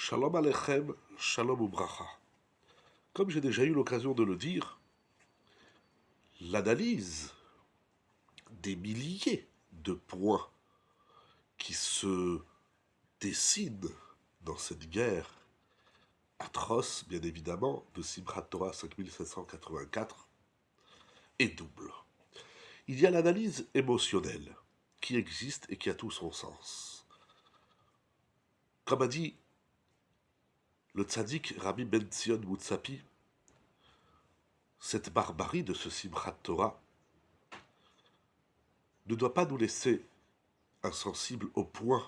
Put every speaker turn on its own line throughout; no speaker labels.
Shalom Alechem, Shalom Ubracha. Comme j'ai déjà eu l'occasion de le dire, l'analyse des milliers de points qui se dessinent dans cette guerre atroce, bien évidemment, de Simchat Torah 5784 est double. Il y a l'analyse émotionnelle qui existe et qui a tout son sens. Comme a dit le tzaddik Rabbi Ben Zion Moutsapi, cette barbarie de ce Simchat Torah ne doit pas nous laisser insensibles au point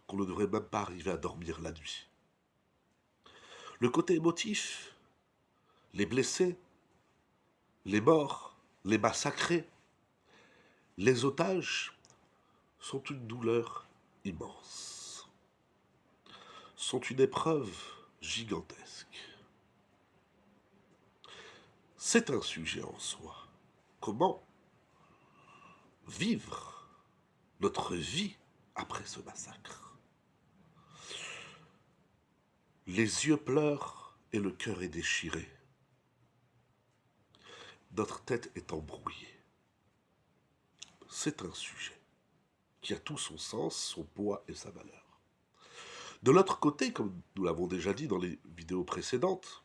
qu'on ne devrait même pas arriver à dormir la nuit. Le côté émotif, les blessés, les morts, les massacrés, les otages sont une douleur immense, sont une épreuve gigantesque. C'est un sujet en soi. Comment vivre notre vie après ce massacre? Les yeux pleurent et le cœur est déchiré. Notre tête est embrouillée. C'est un sujet qui a tout son sens, son poids et sa valeur. De l'autre côté, comme nous l'avons déjà dit dans les vidéos précédentes,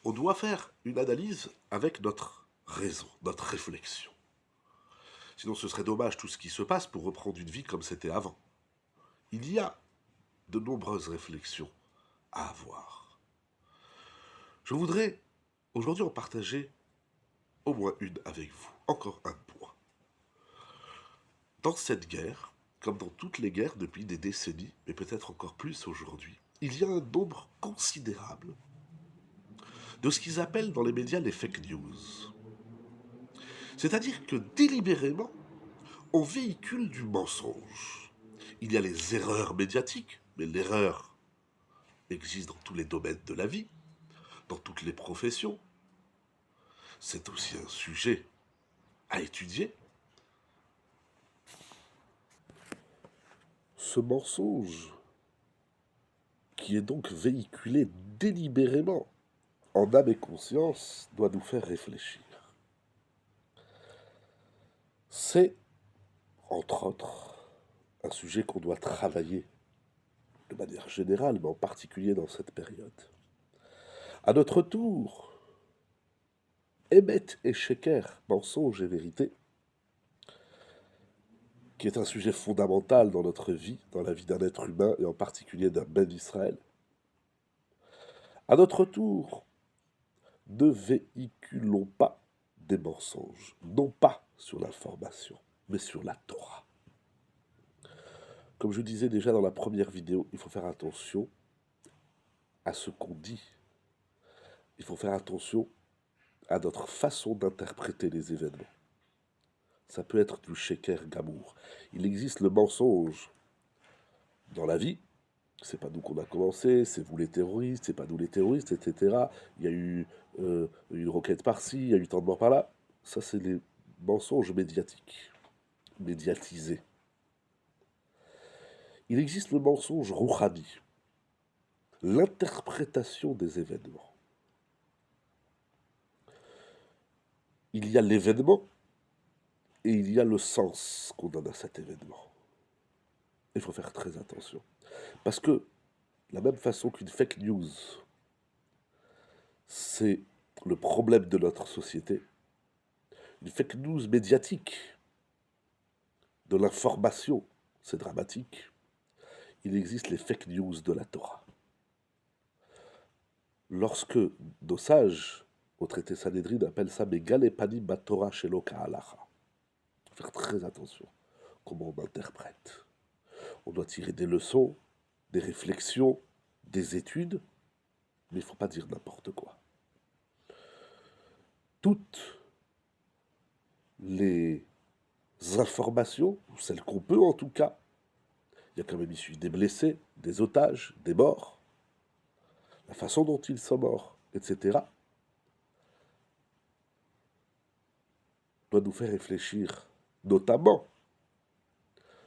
on doit faire une analyse avec notre raison, notre réflexion. Sinon ce serait dommage tout ce qui se passe pour reprendre une vie comme c'était avant. Il y a de nombreuses réflexions à avoir. Je voudrais aujourd'hui en partager au moins une avec vous, encore un point. Dans cette guerre, comme dans toutes les guerres depuis des décennies, mais peut-être encore plus aujourd'hui, il y a un nombre considérable de ce qu'ils appellent dans les médias les fake news. C'est-à-dire que délibérément, on véhicule du mensonge. Il y a les erreurs médiatiques, mais l'erreur existe dans tous les domaines de la vie, dans toutes les professions. C'est aussi un sujet à étudier. Ce mensonge, qui est donc véhiculé délibérément en âme et conscience, doit nous faire réfléchir. C'est, entre autres, un sujet qu'on doit travailler de manière générale, mais en particulier dans cette période. À notre tour, Emet et Sheker, mensonge et vérité, qui est un sujet fondamental dans notre vie, dans la vie d'un être humain, et en particulier d'un Ben Israël. À notre tour, ne véhiculons pas des mensonges, non pas sur l'information, mais sur la Torah. Comme je disais déjà dans la première vidéo, il faut faire attention à ce qu'on dit. Il faut faire attention à notre façon d'interpréter les événements. Ça peut être du sheker gamour. Il existe le mensonge dans la vie. C'est pas nous qu'on a commencé, c'est vous les terroristes, c'est pas nous les terroristes, etc. Il y a eu une roquette par-ci, il y a eu tant de morts par-là. Ça, c'est les mensonges médiatiques, médiatisés. Il existe le mensonge rouhani, l'interprétation des événements. Il y a l'événement et il y a le sens qu'on donne à cet événement. Il faut faire très attention. Parce que, de la même façon qu'une fake news, c'est le problème de notre société, une fake news médiatique, de l'information, c'est dramatique, il existe les fake news de la Torah. Lorsque nos sages, au traité Sanhedrin, appellent ça « Megale panim batorah shelo ka'alacha », il faut faire très attention comment on interprète. On doit tirer des leçons, des réflexions, des études, mais il ne faut pas dire n'importe quoi. Toutes les informations, celles qu'on peut en tout cas, il y a quand même issu des blessés, des otages, des morts, la façon dont ils sont morts, etc., doit nous faire réfléchir, notamment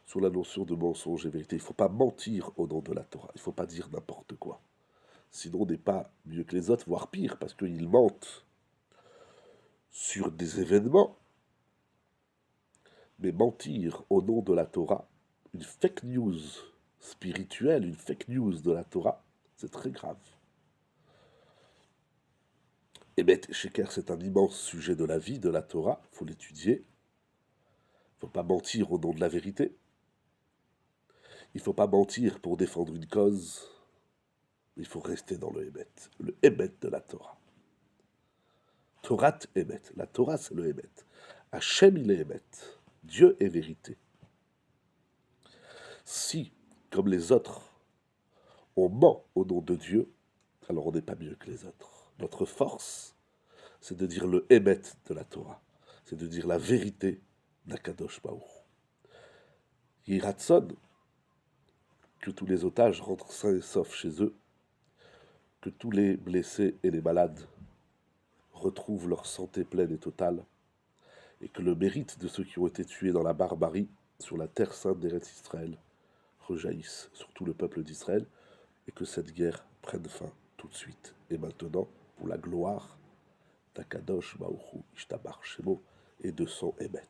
sur la notion de mensonge et vérité. Il ne faut pas mentir au nom de la Torah. Il ne faut pas dire n'importe quoi. Sinon, on n'est pas mieux que les autres, voire pire, parce qu'ils mentent sur des événements. Mais mentir au nom de la Torah, une fake news spirituelle, une fake news de la Torah, c'est très grave. Et Beth Sheker, c'est un immense sujet de la vie, de la Torah, il faut l'étudier. Il ne faut pas mentir au nom de la vérité. Il ne faut pas mentir pour défendre une cause. Il faut rester dans le Hémet de la Torah. Torat Hémet. La Torah, c'est le Hémet. Hachem, il est Hémet. Dieu est vérité. Si, comme les autres, on ment au nom de Dieu, alors on n'est pas mieux que les autres. Notre force, c'est de dire le Hémet de la Torah. C'est de dire la vérité d'Akadosh Baruch. Yiratson, que tous les otages rentrent sains et saufs chez eux, que tous les blessés et les malades retrouvent leur santé pleine et totale, et que le mérite de ceux qui ont été tués dans la barbarie sur la terre sainte d'Eretz Israël rejaillisse sur tout le peuple d'Israël, et que cette guerre prenne fin tout de suite et maintenant pour la gloire d'Akadosh Baruch Hu Ishtabach Shemo et de son Hémet.